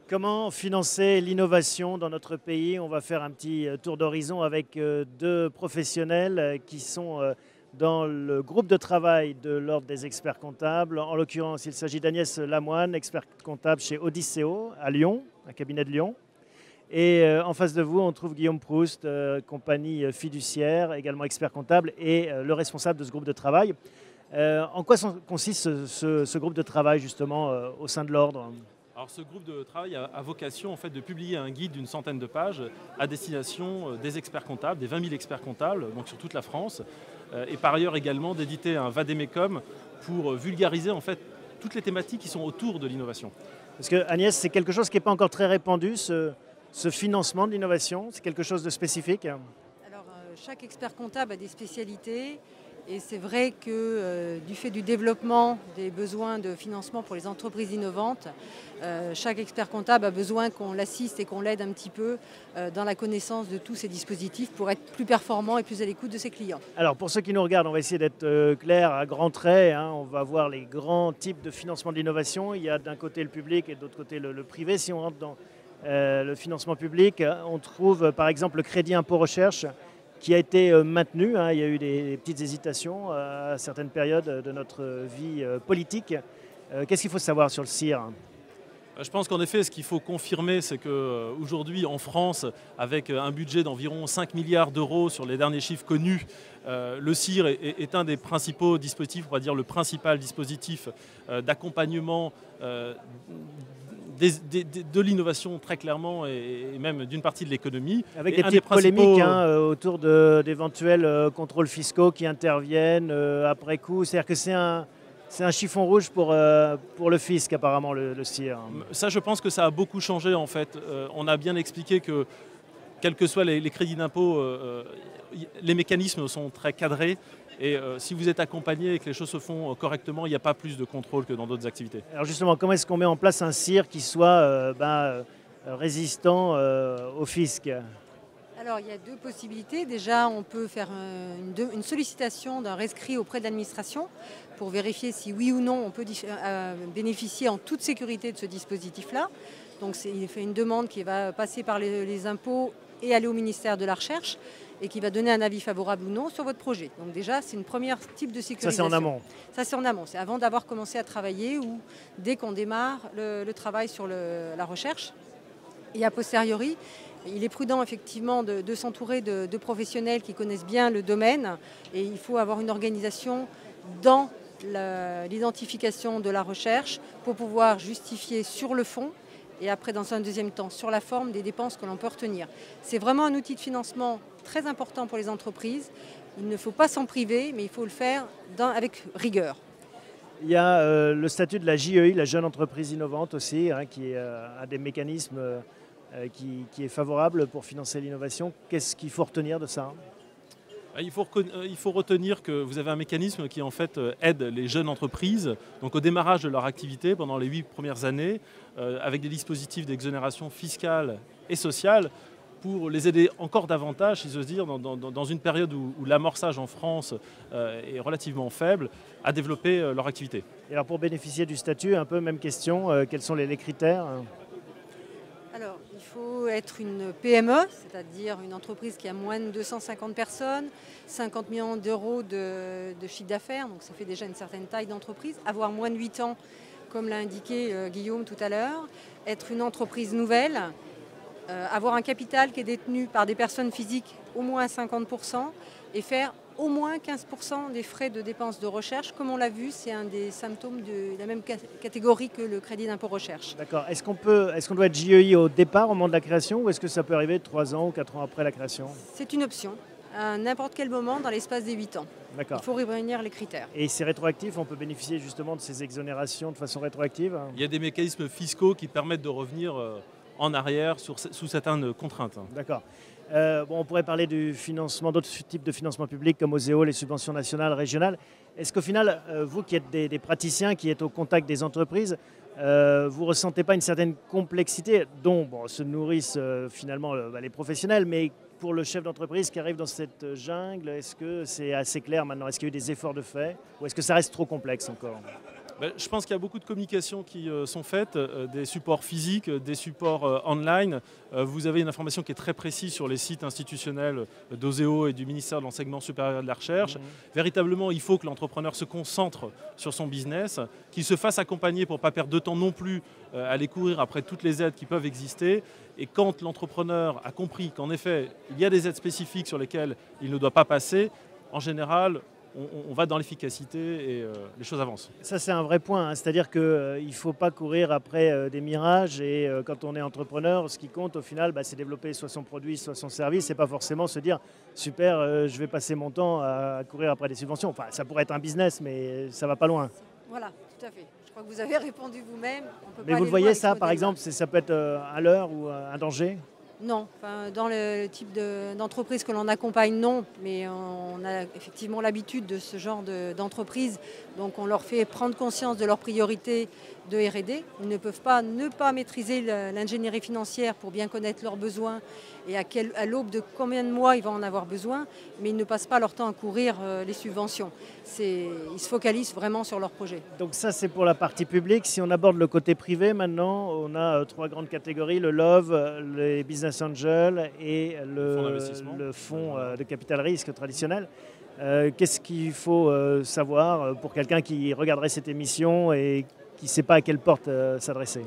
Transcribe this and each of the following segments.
Comment financer l'innovation dans notre pays? On va faire un petit tour d'horizon avec deux professionnels qui sont dans le groupe de travail de l'Ordre des experts comptables. En l'occurrence, il s'agit d'Agnès Lamoine, experte comptable chez Odysseo à Lyon, un cabinet de Lyon. Et en face de vous, on trouve Guillaume Proust, compagnie fiduciaire, également expert comptable et le responsable de ce groupe de travail. En quoi consiste ce groupe de travail justement au sein de l'Ordre? Alors ce groupe de travail a vocation en fait, de publier un guide d'une centaine de pages à destination des experts comptables, des 20 000 experts comptables, donc sur toute la France, et par ailleurs également d'éditer un vadémécum pour vulgariser en fait, toutes les thématiques qui sont autour de l'innovation. Parce que Agnès, c'est quelque chose qui n'est pas encore très répandu, ce financement de l'innovation, c'est quelque chose de spécifique? Alors, chaque expert comptable a des spécialités et c'est vrai que du fait du développement des besoins de financement pour les entreprises innovantes, chaque expert comptable a besoin qu'on l'assiste et qu'on l'aide un petit peu dans la connaissance de tous ces dispositifs pour être plus performant et plus à l'écoute de ses clients. Alors pour ceux qui nous regardent, on va essayer d'être clair à grands traits, hein. On va voir les grands types de financement de l'innovation. Il y a d'un côté le public et de l'autre côté le privé. Si on rentre dans le financement public, on trouve par exemple le crédit impôt recherche qui a été maintenu. Hein. Il y a eu des petites hésitations à certaines périodes de notre vie politique. Qu'est-ce qu'il faut savoir sur le CIR? Je pense qu'en effet, ce qu'il faut confirmer, c'est qu'aujourd'hui, en France, avec un budget d'environ 5 milliards d'euros sur les derniers chiffres connus, le CIR est un des principaux dispositifs, on va dire le principal dispositif d'accompagnement de l'innovation très clairement et même d'une partie de l'économie. Avec des petites polémiques autour d'éventuels contrôles fiscaux qui interviennent après coup. C'est-à-dire que c'est un chiffon rouge pour le fisc apparemment, le CIR. Ça, je pense que ça a beaucoup changé en fait. On a bien expliqué que, quels que soient les crédits d'impôt, les mécanismes sont très cadrés. Et si vous êtes accompagné et que les choses se font correctement, il n'y a pas plus de contrôle que dans d'autres activités. Alors justement, comment est-ce qu'on met en place un CIR qui soit résistant au fisc? Alors il y a deux possibilités. Déjà, on peut faire une sollicitation d'un rescrit auprès de l'administration pour vérifier si oui ou non on peut bénéficier en toute sécurité de ce dispositif-là. Donc il fait une demande qui va passer par les impôts et aller au ministère de la Recherche et qui va donner un avis favorable ou non sur votre projet. Donc déjà, c'est une première type de sécurisation. Ça, c'est en amont. Ça, c'est en amont. C'est avant d'avoir commencé à travailler ou dès qu'on démarre le travail sur la recherche. Et a posteriori, il est prudent effectivement de s'entourer de professionnels qui connaissent bien le domaine et il faut avoir une organisation dans l'identification de la recherche pour pouvoir justifier sur le fond et après, dans un deuxième temps, sur la forme des dépenses que l'on peut retenir. C'est vraiment un outil de financement très important pour les entreprises. Il ne faut pas s'en priver, mais il faut le faire avec rigueur. Il y a le statut de la JEI, la jeune entreprise innovante aussi, hein, qui a des mécanismes qui est favorable pour financer l'innovation. Qu'est-ce qu'il faut retenir de ça? Il faut retenir que vous avez un mécanisme qui en fait aide les jeunes entreprises donc au démarrage de leur activité pendant les 8 premières années avec des dispositifs d'exonération fiscale et sociale pour les aider encore davantage, si j'ose dire, dans une période où l'amorçage en France est relativement faible, à développer leur activité. Et alors pour bénéficier du statut, un peu même question, quels sont les critères? Alors, il faut être une PME, c'est-à-dire une entreprise qui a moins de 250 personnes, 50 millions d'euros de chiffre d'affaires, donc ça fait déjà une certaine taille d'entreprise. Avoir moins de 8 ans, comme l'a indiqué Guillaume tout à l'heure. Être une entreprise nouvelle, avoir un capital qui est détenu par des personnes physiques au moins 50% et faire au moins 15% des frais de dépenses de recherche. Comme on l'a vu, c'est un des symptômes de la même catégorie que le crédit d'impôt recherche. D'accord. Est-ce qu'on doit être JEI au départ, au moment de la création, ou est-ce que ça peut arriver 3 ans ou 4 ans après la création? C'est une option, à n'importe quel moment dans l'espace des 8 ans. D'accord. Il faut réunir les critères. Et c'est rétroactif, on peut bénéficier justement de ces exonérations de façon rétroactive? Il y a des mécanismes fiscaux qui permettent de revenir en arrière sous certaines contraintes. D'accord. On pourrait parler du financement, d'autres types de financement public comme OSEO, les subventions nationales, régionales. Est-ce qu'au final, vous qui êtes des praticiens, qui êtes au contact des entreprises, vous ne ressentez pas une certaine complexité dont se nourrissent finalement les professionnels, mais pour le chef d'entreprise qui arrive dans cette jungle, est-ce que c'est assez clair maintenant? Est-ce qu'il y a eu des efforts de fait ou est-ce que ça reste trop complexe encore? Je pense qu'il y a beaucoup de communications qui sont faites, des supports physiques, des supports online. Vous avez une information qui est très précise sur les sites institutionnels d'Oseo et du ministère de l'Enseignement supérieur et de la Recherche. Véritablement, il faut que l'entrepreneur se concentre sur son business, qu'il se fasse accompagner pour ne pas perdre de temps non plus à aller courir après toutes les aides qui peuvent exister. Et quand l'entrepreneur a compris qu'en effet, il y a des aides spécifiques sur lesquelles il ne doit pas passer, en général, on va dans l'efficacité et les choses avancent. Ça, c'est un vrai point, hein. C'est-à-dire qu'il ne faut pas courir après des mirages et quand on est entrepreneur, ce qui compte au final, c'est développer soit son produit, soit son service et pas forcément se dire super, je vais passer mon temps à courir après des subventions. Enfin, ça pourrait être un business, mais ça ne va pas loin. Voilà, tout à fait. Je crois que vous avez répondu vous-même. Mais vous le voyez ça, par exemple, ça peut être un leurre ou un danger? Non, enfin, dans le type d'entreprise que l'on accompagne, non, mais on a effectivement l'habitude de ce genre d'entreprise, donc on leur fait prendre conscience de leurs priorités de R&D. Ils ne peuvent pas ne pas maîtriser l'ingénierie financière pour bien connaître leurs besoins et à l'aube de combien de mois ils vont en avoir besoin, mais ils ne passent pas leur temps à courir les subventions. Ils se focalisent vraiment sur leur projet. Donc ça, c'est pour la partie publique. Si on aborde le côté privé maintenant, on a 3 grandes catégories, le LOV, les business angels et le fonds de capital risque traditionnel. Qu'est-ce qu'il faut savoir pour quelqu'un qui regarderait cette émission et qui ne sait pas à quelle porte s'adresser?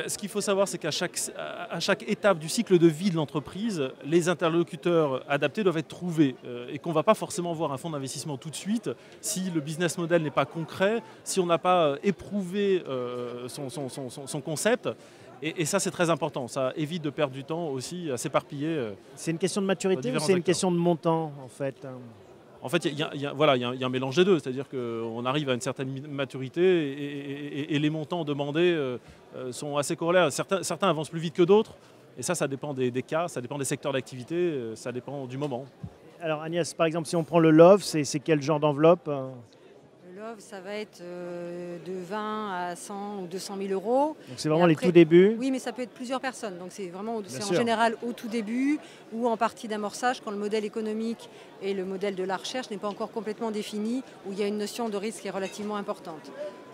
Ce qu'il faut savoir, c'est qu'à chaque étape du cycle de vie de l'entreprise, les interlocuteurs adaptés doivent être trouvés et qu'on ne va pas forcément voir un fonds d'investissement tout de suite si le business model n'est pas concret, si on n'a pas éprouvé son concept. Et ça, c'est très important. Ça évite de perdre du temps aussi à s'éparpiller. C'est une question de maturité ou c'est une question de montant, en fait? En fait, il y a un mélange des deux, c'est-à-dire qu'on arrive à une certaine maturité et les montants demandés sont assez corrélables. Certains avancent plus vite que d'autres, et ça dépend des cas, ça dépend des secteurs d'activité, ça dépend du moment. Alors Agnès, par exemple, si on prend le LOV, c'est quel genre d'enveloppe? Le LOV, ça va être de 20 à 100 ou 200 000 euros. Donc c'est vraiment les tout débuts? Oui, mais ça peut être plusieurs personnes. Donc c'est vraiment en sûr. général au tout début ou en partie d'amorçage quand le modèle économique et le modèle de la recherche n'est pas encore complètement défini, où il y a une notion de risque qui est relativement importante.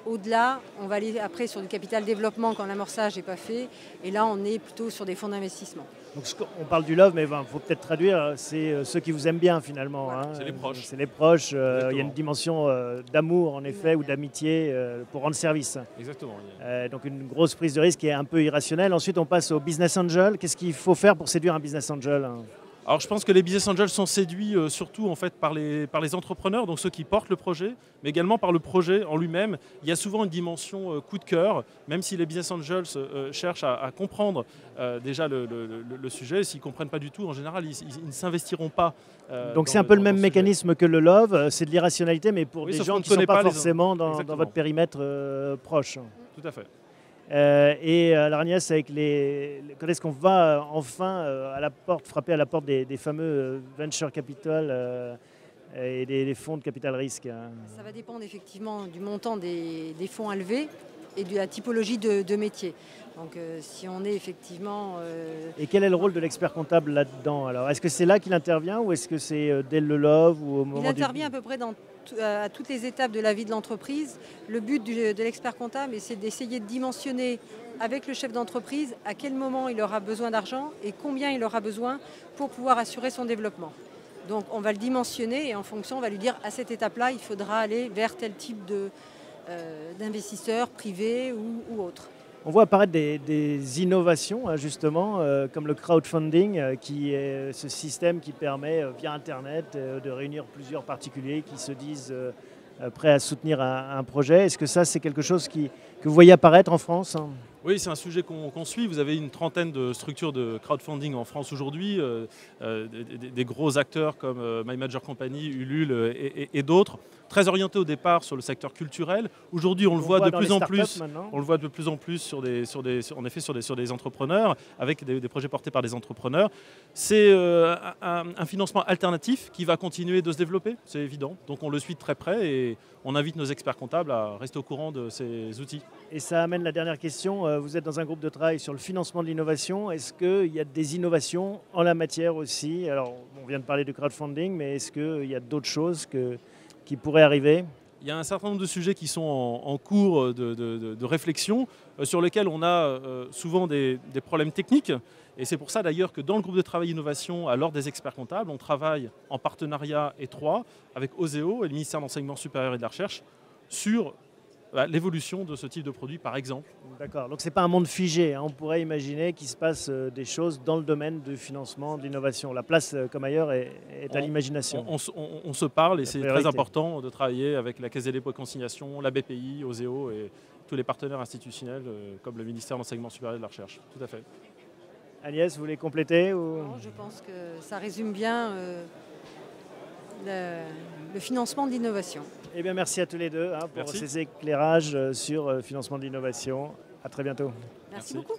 Au-delà, on va aller après sur du capital développement quand l'amorçage n'est pas fait. Et là, on est plutôt sur des fonds d'investissement. Donc on parle du love, mais il faut peut-être traduire, c'est ceux qui vous aiment bien finalement. Voilà. Hein. C'est les proches. C'est les proches. Il y a une dimension d'amour en effet ou d'amitié pour rendre service. Exactement. Donc une grosse prise de risque qui est un peu irrationnelle. Ensuite, on passe au business angel. Qu'est-ce qu'il faut faire pour séduire un business angel? Alors je pense que les business angels sont séduits surtout en fait, par les entrepreneurs, donc ceux qui portent le projet, mais également par le projet en lui-même. Il y a souvent une dimension coup de cœur, même si les business angels cherchent à comprendre déjà le sujet. S'ils ne comprennent pas du tout, en général, ils ne s'investiront pas. Donc c'est un peu le même mécanisme que le love, c'est de l'irrationalité, mais pour des gens qui ne sont pas forcément dans votre périmètre proche. Tout à fait. Et alors Agnès, quand est-ce qu'on va enfin frapper à la porte des fameux venture capital et des fonds de capital risque? Ça va dépendre effectivement du montant des fonds à lever et de la typologie de métier. Donc si on est effectivement... Et quel est le rôle de l'expert comptable là-dedans? Alors, est-ce que c'est là qu'il intervient ou est-ce que c'est dès le love ou au moment Il intervient à peu près à toutes les étapes de la vie de l'entreprise. Le but de l'expert comptable, c'est d'essayer de dimensionner avec le chef d'entreprise à quel moment il aura besoin d'argent et combien il aura besoin pour pouvoir assurer son développement. Donc on va le dimensionner et en fonction, on va lui dire à cette étape-là, il faudra aller vers tel type d'investisseurs privés ou autres. On voit apparaître des innovations, justement, comme le crowdfunding, qui est ce système qui permet, via Internet, de réunir plusieurs particuliers qui se disent prêts à soutenir un projet. Est-ce que ça, c'est quelque chose que vous voyez apparaître en France? Oui, c'est un sujet qu'on suit. Vous avez une trentaine de structures de crowdfunding en France aujourd'hui, des gros acteurs comme My Major Company, Ulule et d'autres, très orientés au départ sur le secteur culturel. Aujourd'hui, on le voit de plus en plus. On le voit de plus en plus sur des entrepreneurs, avec des projets portés par des entrepreneurs. C'est un financement alternatif qui va continuer de se développer, c'est évident. Donc on le suit de très près et on invite nos experts comptables à rester au courant de ces outils. Et ça amène la dernière question. Vous êtes dans un groupe de travail sur le financement de l'innovation. Est-ce qu'il y a des innovations en la matière aussi? Alors, on vient de parler du crowdfunding, mais est-ce qu'il y a d'autres choses qui pourraient arriver? il y a un certain nombre de sujets qui sont en cours de réflexion, sur lesquels on a souvent des problèmes techniques. Et c'est pour ça d'ailleurs que dans le groupe de travail innovation à l'Ordre des experts comptables, on travaille en partenariat étroit avec OSEO et le ministère de l'Enseignement supérieur et de la Recherche sur l'évolution de ce type de produit, par exemple. D'accord, donc ce n'est pas un monde figé, hein. On pourrait imaginer qu'il se passe des choses dans le domaine du financement, de l'innovation. La place, comme ailleurs, est à l'imagination. On se parle et c'est très important de travailler avec la Caisse des dépôts et consignations, la BPI, OSEO et tous les partenaires institutionnels comme le ministère de l'Enseignement supérieur et de la Recherche. Tout à fait. Agnès, vous voulez compléter ou... Non, je pense que ça résume bien le financement de l'innovation. Eh bien, merci à tous les deux pour ces éclairages sur le financement de l'innovation. À très bientôt. Merci beaucoup.